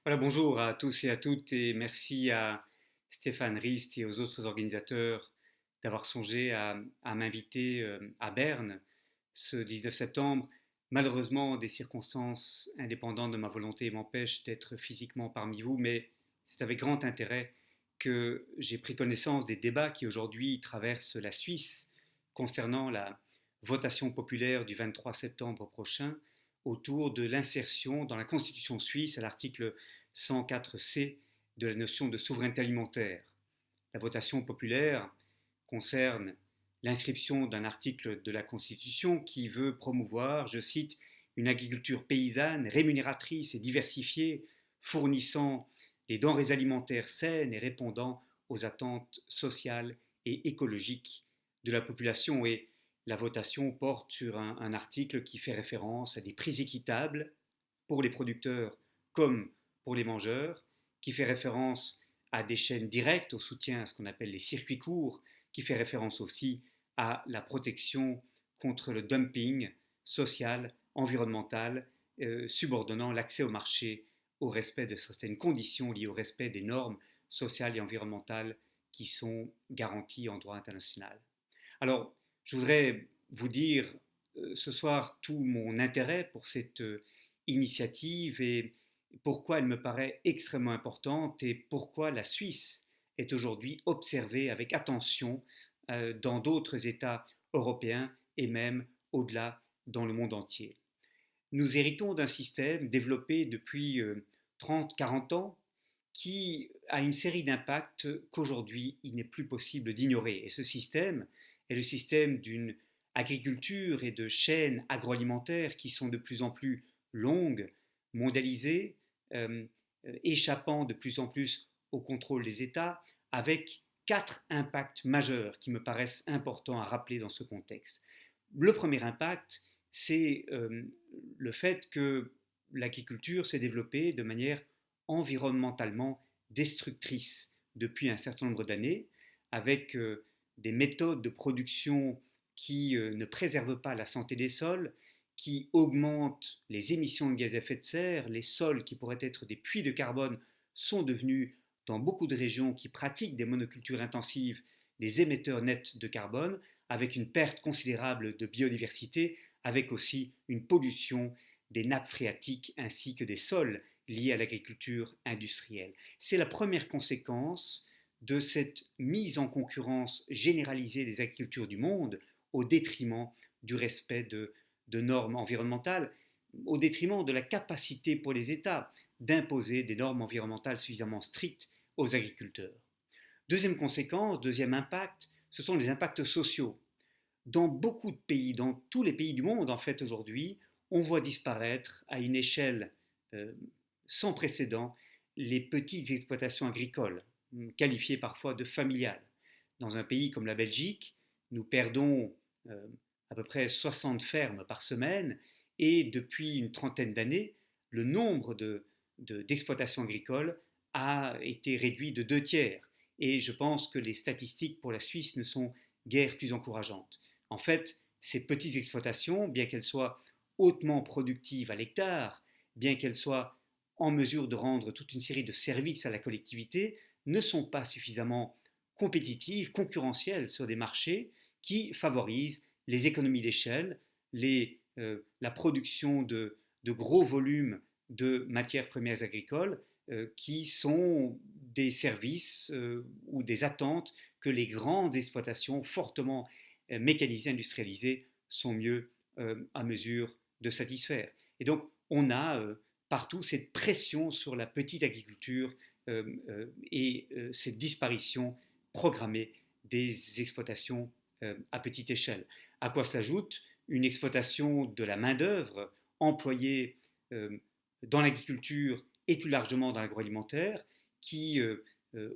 Voilà, bonjour à tous et à toutes et merci à Stéphane Rist et aux autres organisateurs d'avoir songé à m'inviter à Berne ce 19 septembre. Malheureusement, des circonstances indépendantes de ma volonté m'empêchent d'être physiquement parmi vous, mais c'est avec grand intérêt que j'ai pris connaissance des débats qui aujourd'hui traversent la Suisse concernant la votation populaire du 23 septembre prochain autour de l'insertion dans la Constitution suisse à l'article 104C de la notion de souveraineté alimentaire. La votation populaire concerne l'inscription d'un article de la Constitution qui veut promouvoir, je cite, une agriculture paysanne, rémunératrice et diversifiée, fournissant des denrées alimentaires saines et répondant aux attentes sociales et écologiques de la population. Et la votation porte sur un article qui fait référence à des prix équitables pour les producteurs comme pour les mangeurs, qui fait référence à des chaînes directes, au soutien à ce qu'on appelle les circuits courts, qui fait référence aussi à la protection contre le dumping social, environnemental, subordonnant l'accès au marché au respect de certaines conditions liées au respect des normes sociales et environnementales qui sont garanties en droit international. Alors, je voudrais vous dire ce soir tout mon intérêt pour cette initiative et pourquoi elle me paraît extrêmement importante et pourquoi la Suisse est aujourd'hui observée avec attention dans d'autres États européens et même au-delà dans le monde entier. Nous héritons d'un système développé depuis 30-40 ans qui a une série d'impacts qu'aujourd'hui il n'est plus possible d'ignorer. Et ce système est le système d'une agriculture et de chaînes agroalimentaires qui sont de plus en plus longues, mondialisées, euh, échappant de plus en plus au contrôle des États, avec quatre impacts majeurs qui me paraissent importants à rappeler dans ce contexte. Le premier impact, c'est le fait que l'agriculture s'est développée de manière environnementalement destructrice depuis un certain nombre d'années, avec des méthodes de production qui ne préservent pas la santé des sols, qui augmentent les émissions de gaz à effet de serre, les sols qui pourraient être des puits de carbone sont devenus, dans beaucoup de régions qui pratiquent des monocultures intensives, des émetteurs nets de carbone, avec une perte considérable de biodiversité, avec aussi une pollution des nappes phréatiques ainsi que des sols liés à l'agriculture industrielle. C'est la première conséquence de cette mise en concurrence généralisée des agricultures du monde au détriment du respect de normes environnementales, au détriment de la capacité pour les États d'imposer des normes environnementales suffisamment strictes aux agriculteurs. Deuxième conséquence, deuxième impact, ce sont les impacts sociaux. Dans beaucoup de pays, dans tous les pays du monde en fait aujourd'hui, on voit disparaître à une échelle euh, sans précédent les petites exploitations agricoles, qualifiées parfois de familiales. Dans un pays comme la Belgique, nous perdons à peu près 60 fermes par semaine et depuis une trentaine d'années, le nombre d'exploitations agricoles a été réduit de 2 tiers. Et je pense que les statistiques pour la Suisse ne sont guère plus encourageantes. En fait, ces petites exploitations, bien qu'elles soient hautement productives à l'hectare, bien qu'elles soient en mesure de rendre toute une série de services à la collectivité, ne sont pas suffisamment compétitives, concurrentielles sur des marchés qui favorisent les économies d'échelle, la production de gros volumes de matières premières agricoles qui sont des services ou des attentes que les grandes exploitations fortement mécanisées, industrialisées sont mieux à mesure de satisfaire. Et donc on a partout cette pression sur la petite agriculture et cette disparition programmée des exploitations à petite échelle. À quoi s'ajoute une exploitation de la main-d'œuvre employée dans l'agriculture et plus largement dans l'agroalimentaire, qui,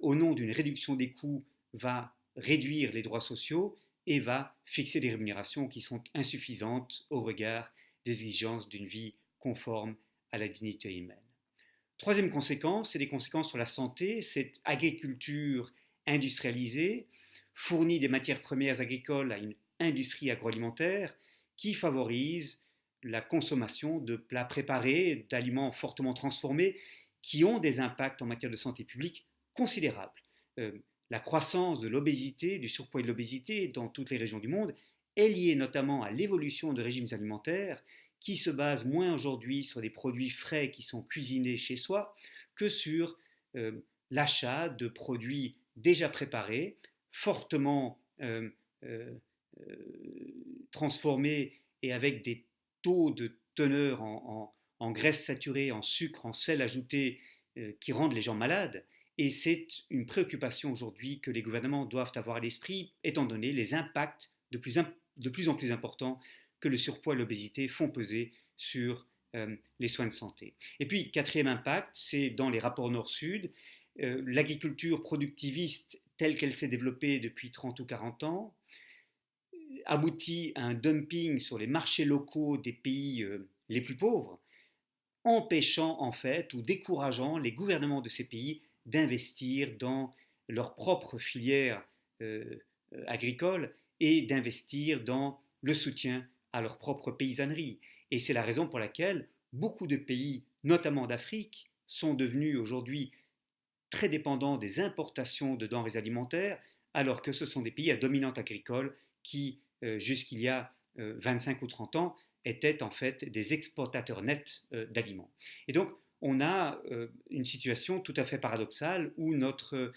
au nom d'une réduction des coûts, va réduire les droits sociaux et va fixer des rémunérations qui sont insuffisantes au regard des exigences d'une vie conforme à la dignité humaine. Troisième conséquence, c'est des conséquences sur la santé. Cette agriculture industrialisée fournit des matières premières agricoles à une industrie agroalimentaire qui favorise la consommation de plats préparés, d'aliments fortement transformés, qui ont des impacts en matière de santé publique considérables. Euh, la croissance de l'obésité, du surpoids et de l'obésité dans toutes les régions du monde est liée notamment à l'évolution de régimes alimentaires qui se basent moins aujourd'hui sur des produits frais qui sont cuisinés chez soi que sur l'achat de produits déjà préparés, fortement euh, transformés et avec des taux de teneur en graisse saturée, en sucre, en sel ajouté qui rendent les gens malades. Et c'est une préoccupation aujourd'hui que les gouvernements doivent avoir à l'esprit, étant donné les impacts de plus en plus importants que le surpoids et l'obésité font peser sur les soins de santé. Et puis, quatrième impact, c'est dans les rapports nord-sud, l'agriculture productiviste telle qu'elle s'est développée depuis 30 ou 40 ans aboutit à un dumping sur les marchés locaux des pays les plus pauvres, empêchant en fait ou décourageant les gouvernements de ces pays d'investir dans leur propre filière agricole et d'investir dans le soutien à leur propre paysannerie. Et c'est la raison pour laquelle beaucoup de pays, notamment d'Afrique, sont devenus aujourd'hui très dépendants des importations de denrées alimentaires, alors que ce sont des pays à dominante agricole qui, jusqu'il y a 25 ou 30 ans, étaient en fait des exportateurs nets d'aliments. Et donc, on a une situation tout à fait paradoxale où notre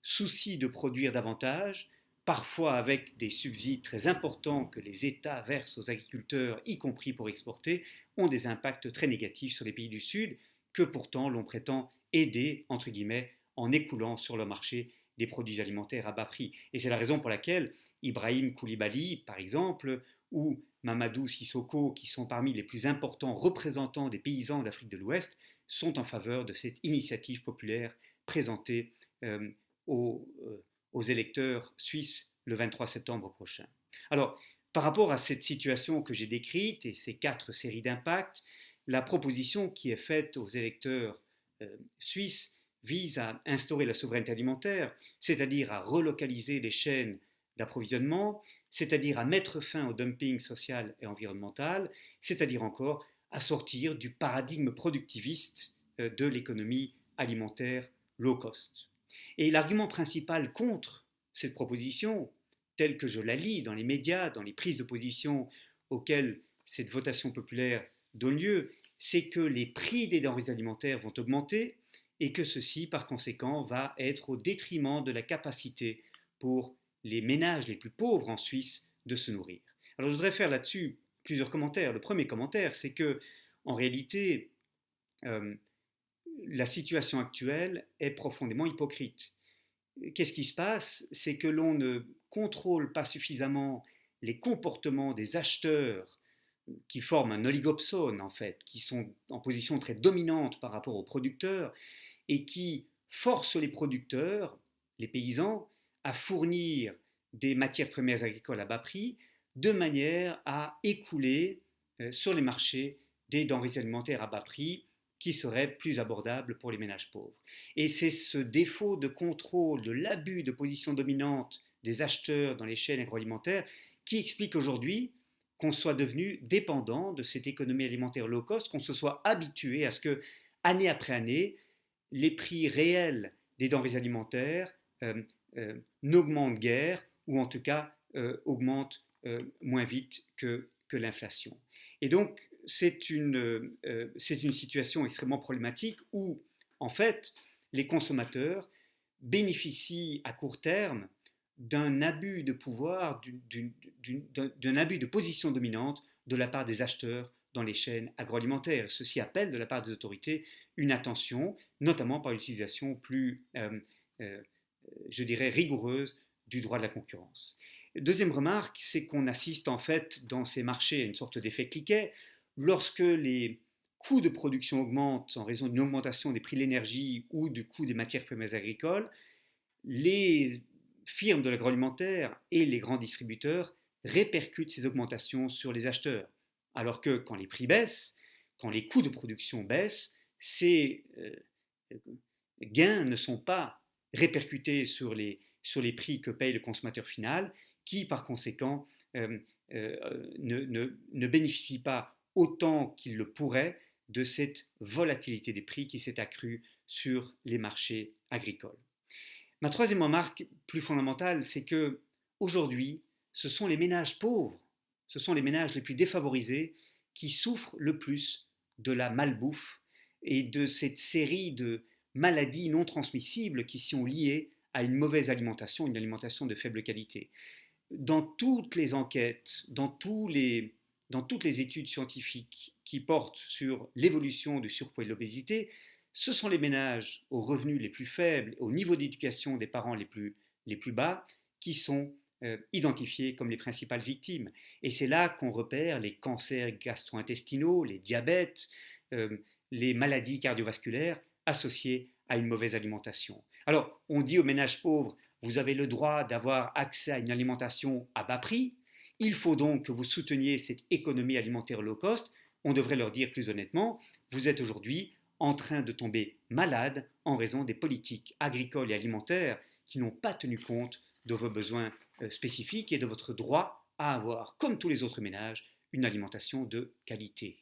souci de produire davantage, parfois avec des subsides très importants que les États versent aux agriculteurs, y compris pour exporter, ont des impacts très négatifs sur les pays du Sud, que pourtant l'on prétend aider, entre guillemets, en écoulant sur le marché des produits alimentaires à bas prix. Et c'est la raison pour laquelle Ibrahim Koulibaly, par exemple, ou Mamadou Sissoko, qui sont parmi les plus importants représentants des paysans d'Afrique de l'Ouest, sont en faveur de cette initiative populaire présentée aux, aux électeurs suisses le 23 septembre prochain. Alors, par rapport à cette situation que j'ai décrite et ces 4 séries d'impacts, la proposition qui est faite aux électeurs suisses vise à instaurer la souveraineté alimentaire, c'est-à-dire à relocaliser les chaînes d'approvisionnement, c'est-à-dire à mettre fin au dumping social et environnemental, c'est-à-dire encore à sortir du paradigme productiviste de l'économie alimentaire low cost. Et l'argument principal contre cette proposition, telle que je la lis dans les médias, dans les prises de position auxquelles cette votation populaire donne lieu, c'est que les prix des denrées alimentaires vont augmenter et que ceci, par conséquent, va être au détriment de la capacité pour les ménages les plus pauvres en Suisse de se nourrir. Alors je voudrais faire là-dessus plusieurs commentaires. Le premier commentaire, c'est que, en réalité, la situation actuelle est profondément hypocrite. Qu'est-ce qui se passe? C'est que l'on ne contrôle pas suffisamment les comportements des acheteurs qui forment un oligopsone en fait, qui sont en position très dominante par rapport aux producteurs et qui forcent les producteurs, les paysans, à fournir des matières premières agricoles à bas prix de manière à écouler sur les marchés des denrées alimentaires à bas prix qui seraient plus abordables pour les ménages pauvres. Et c'est ce défaut de contrôle, de l'abus de position dominante des acheteurs dans les chaînes agroalimentaires qui explique aujourd'hui qu'on soit devenu dépendant de cette économie alimentaire low cost, qu'on se soit habitué à ce que, année après année, les prix réels des denrées alimentaires n'augmentent guère, ou en tout cas augmentent moins vite que l'inflation. Et donc, c'est une situation extrêmement problématique où, en fait, les consommateurs bénéficient à court terme d'un abus de pouvoir, d'un abus de position dominante de la part des acheteurs dans les chaînes agroalimentaires. Ceci appelle de la part des autorités une attention, notamment par l'utilisation plus, je dirais, rigoureuse du droit de la concurrence. Deuxième remarque, c'est qu'on assiste en fait dans ces marchés à une sorte d'effet cliquet. Lorsque les coûts de production augmentent en raison d'une augmentation des prix de l'énergie ou du coût des matières premières agricoles, les firmes de l'agroalimentaire et les grands distributeurs répercutent ces augmentations sur les acheteurs. Alors que quand les prix baissent, quand les coûts de production baissent, ces gains ne sont pas répercutés sur les prix que paye le consommateur final, qui par conséquent ne bénéficie pas autant qu'il le pourrait de cette volatilité des prix qui s'est accrue sur les marchés agricoles. Ma troisième remarque, plus fondamentale, c'est que aujourd'hui, ce sont les ménages pauvres, ce sont les ménages les plus défavorisés qui souffrent le plus de la malbouffe et de cette série de maladies non transmissibles qui sont liées à une mauvaise alimentation, une alimentation de faible qualité. Dans toutes les enquêtes, dans toutes les études scientifiques qui portent sur l'évolution du surpoids et de l'obésité, ce sont les ménages aux revenus les plus faibles, au niveau d'éducation des parents les plus bas, qui sont identifiés comme les principales victimes. Et c'est là qu'on repère les cancers gastro-intestinaux, les diabètes, les maladies cardiovasculaires associées à une mauvaise alimentation. Alors, on dit aux ménages pauvres, vous avez le droit d'avoir accès à une alimentation à bas prix, il faut donc que vous souteniez cette économie alimentaire low cost. On devrait leur dire plus honnêtement, vous êtes aujourd'hui en train de tomber malade en raison des politiques agricoles et alimentaires qui n'ont pas tenu compte de vos besoins spécifiques et de votre droit à avoir, comme tous les autres ménages, une alimentation de qualité.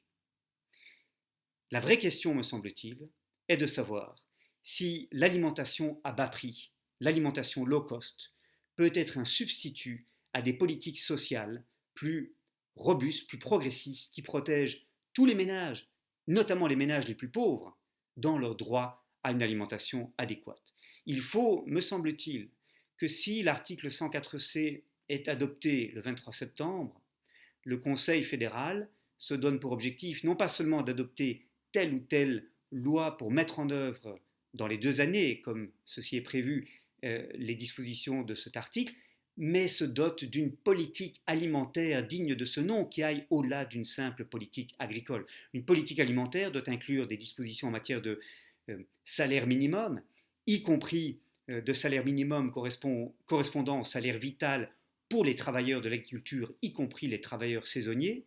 La vraie question, me semble-t-il, est de savoir si l'alimentation à bas prix, l'alimentation low cost, peut être un substitut à des politiques sociales plus robustes, plus progressistes, qui protègent tous les ménages, notamment les ménages les plus pauvres, dans leur droit à une alimentation adéquate. Il faut, me semble-t-il, que si l'article 104C est adopté le 23 septembre, le Conseil fédéral se donne pour objectif non pas seulement d'adopter telle ou telle loi pour mettre en œuvre dans les 2 années, comme ceci est prévu, les dispositions de cet article, mais se dote d'une politique alimentaire digne de ce nom qui aille au-delà d'une simple politique agricole. Une politique alimentaire doit inclure des dispositions en matière de salaire minimum, y compris de salaire minimum correspondant au salaire vital pour les travailleurs de l'agriculture, y compris les travailleurs saisonniers.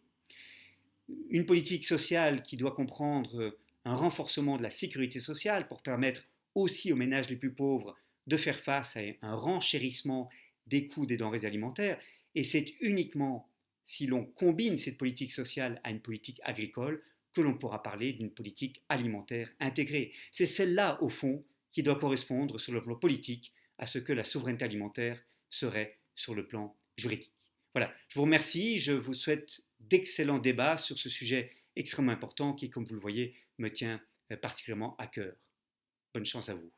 Une politique sociale qui doit comprendre un renforcement de la sécurité sociale pour permettre aussi aux ménages les plus pauvres de faire face à un renchérissement des coûts des denrées alimentaires. Et c'est uniquement si l'on combine cette politique sociale à une politique agricole que l'on pourra parler d'une politique alimentaire intégrée. C'est celle-là, au fond, qui doit correspondre sur le plan politique à ce que la souveraineté alimentaire serait sur le plan juridique. Voilà, je vous remercie, je vous souhaite d'excellents débats sur ce sujet extrêmement important qui, comme vous le voyez, me tient particulièrement à cœur. Bonne chance à vous.